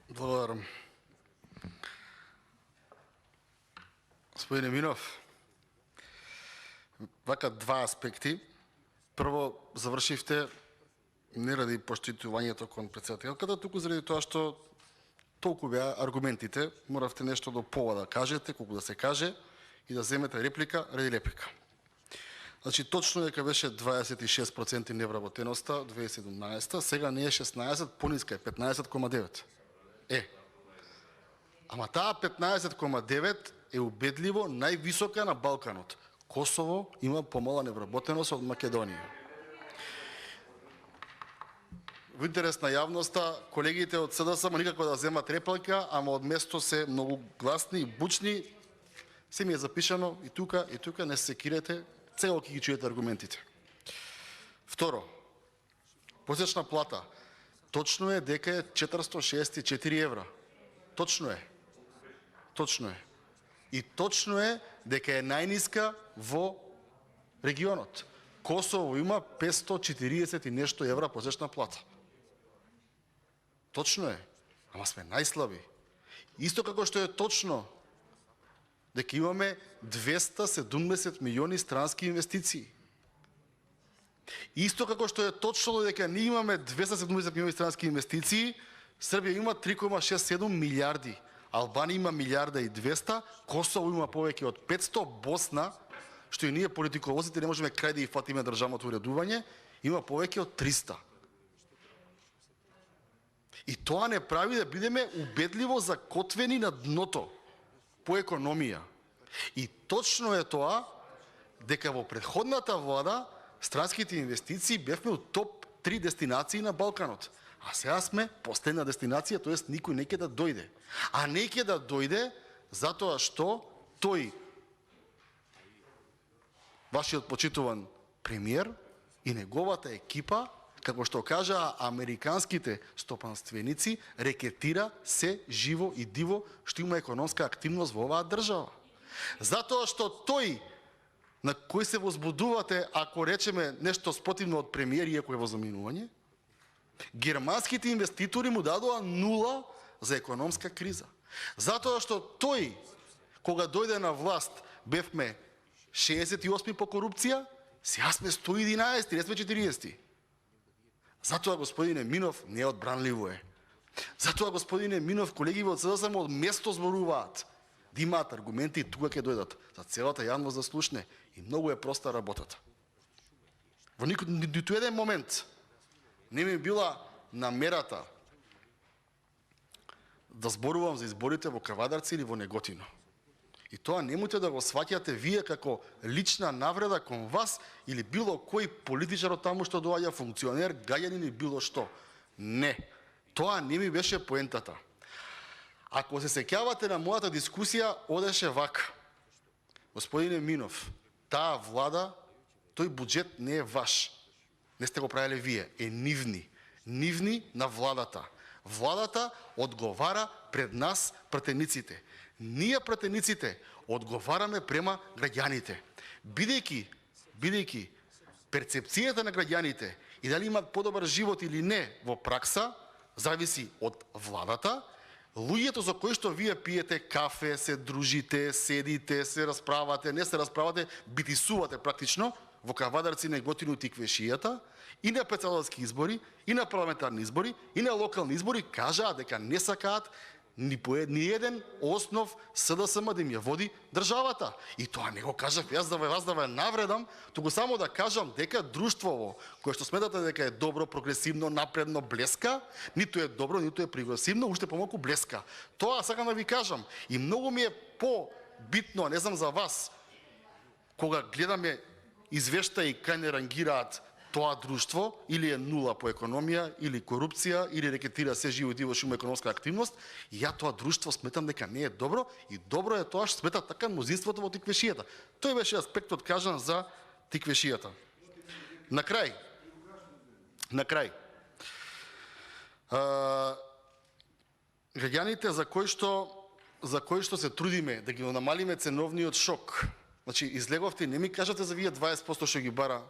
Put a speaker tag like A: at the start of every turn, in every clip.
A: Благодарам. Господине Минов, вака два аспекти. Прво, завршивте не ради поштитувањето кон председателката, туку заради тоа што толку беа аргументите, моравте нешто до пола да кажете, колку да се каже и да земете реплика ради реплика. Значи, точно дека беше 26% невработеноста 2017, сега не е 16, пониска е 15,9. Ама таа 15,9 е убедливо највисока на Балканот. Косово има помала невработеност од Македонија. Во интерес на јавноста, колегите од СДСМ никако да земат реплика, ама од место се многу гласни и бучни. Се ми е запишано и тука, не се секирете, цело ќе ги чуете аргументите. Второ, посечна плата. Точно е дека е 464 евра. Точно е. Точно е. И точно е дека е најниска во регионот. Косово има 540 и нешто евра посечна плата. Точно е. Ама сме најслаби. Исто како што е точно дека имаме 270 милиони странски инвестиции. Исто како што е точно дека ние имаме 270 милиони странски инвестиции, Србија има 3,67 милиарди. Албанија има 1,2 Косово има повеќе од 500, Босна, што и ние политиковозите не можеме крај да ја фатиме државното уредување, има повеќе од 300. И тоа не прави да бидеме убедливо закотвени на дното по економија. И точно е тоа дека во претходната влада странските инвестиции бевме од топ 3 дестинации на Балканот. А сега сме последна дестинација, тоест никој не ќе да дојде. А не ќе да дојде затоа што тој, вашиот почитуван премиер и неговата екипа, како што кажаа американските стопанственици, рекетира се живо и диво што има економска активност во оваа држава. Затоа што тој, на кој се возбудувате ако речеме нешто спротивно од премиер, иако е во заминување, германските инвеститори му дадоа 0 за економска криза. Затоа што тој, кога дојде на власт, бевме 68 по корупција, сега сме 111, не сме 40. Затоа, господине Минов, не одбранливо е. Затоа, господине Минов, колеги од СДСМ од место зборуваат, да имаат аргументи и тука ќе дојдат, за целата јавност да слушне. И многу е проста работата. Во ниту еден момент не ми била намерата да зборувам за изборите во Кавадарци или во Неготино. И тоа немојте да го сваќате вие како лична навреда кон вас или било кој политичар од таму што доаѓа, функционер, гајанин или било што. Не. Тоа не ми беше поентата. Ако се сеќавате на мојата дискусија, одеше вака. Господине Минов, таа влада, тој буџет не е ваш. Не сте го правиле вие, е нивни. Нивни на владата. Владата одговара пред нас, пратениците. Ние, пратениците, одговараме према граѓаните. Бидејќи перцепцијата на граѓаните и дали имат подобар живот или не во пракса, зависи од владата, луѓето за кои што вие пиете кафе, се дружите, седите, се расправате, не се расправате, битисувате практично, во Кавадарци, Неготино, Тиквешијата, и на председателски избори, и на парламентарни избори, и на локални избори, кажаа дека не сакаат ни еден основ СДСМ да им ја води државата. И тоа не го кажав јас да ве навредам, туку само да кажам дека друштвово, кое што сметате дека е добро, прогресивно, напредно, блеска, ниту е добро, ниту е прогресивно, уште помалку блеска. Тоа сакам да ви кажам. И многу ми е по-битно, не знам за вас, кога гледаме извештаи кај не рангираат тоа друштво, или е 0 по економија, или корупција, или рекетира се живо диво што има економска активност, и ја тоа друштво сметам дека не е добро, и добро е тоа што смета така мнозинството во Тиквешијата. Тој беше аспектот кажан за Тиквешијата. На крај, граѓаните за кои што се трудиме да ги намалиме ценовниот шок, значи излеговте, не ми кажате за вие 20% што ги бара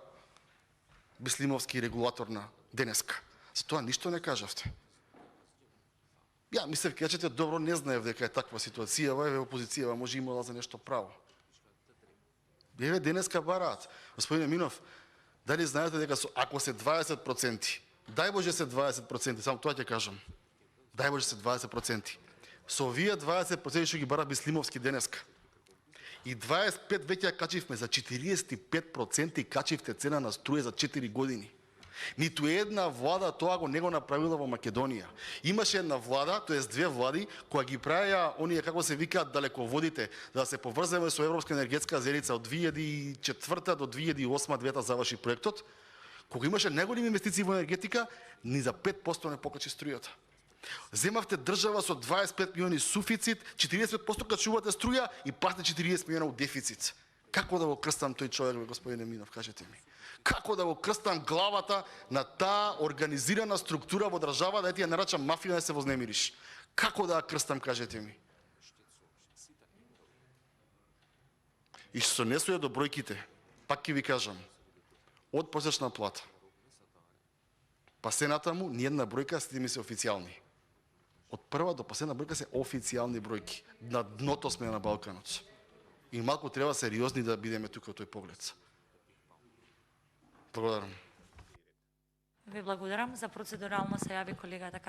A: Бислимовски регулатор на денеска. За тоа ништо не кажавте. Ја мислев, кажете, добро, не знаев дека е таква ситуација, еве опозицијава може имала за нешто право. Еве денеска бараат. Господине Минов, дали знаете дека ако се 20%, дај Боже се 20%, само тоа ќе кажам. Дај Боже се 20%. Со овие 20% што ги бара Бислимовски денеска. И 25 веќе качивме за 45% качивте цена на струја за 4 години. Ниту една влада тоа го не го направила во Македонија. Имаше една влада, тоест две влади, која ги правеа оние како се викаат далеководите, да се поврземе со Европска енергетска заедница од 2004 до 2008 двета заврши проектот. Кога имаше најголеми инвестиции во енергетика, ни за 5% не покачи струјата. Земавте држава со 25 милиони суфицит, 40% качувате струја и платите 40 милиона дефицит. Како да го крстам тој човек, господине Минов, кажете ми? Како да го крстам главата на таа организирана структура во држава да ти ја нарачам мафија да се вознемириш? Како да ја крстам, кажете ми? И што се однесува до бројките, пак ќе ви кажам, од prosečna плата, па се натаму, ниједна бројка сите ми се официјални. Од прва до последна бројка се официјални бројки. На дното сме на Балканот. И малку треба сериозни да бидеме тука тој поглед. Благодарам.
B: Ви благодарам. За процедурално се јави колегата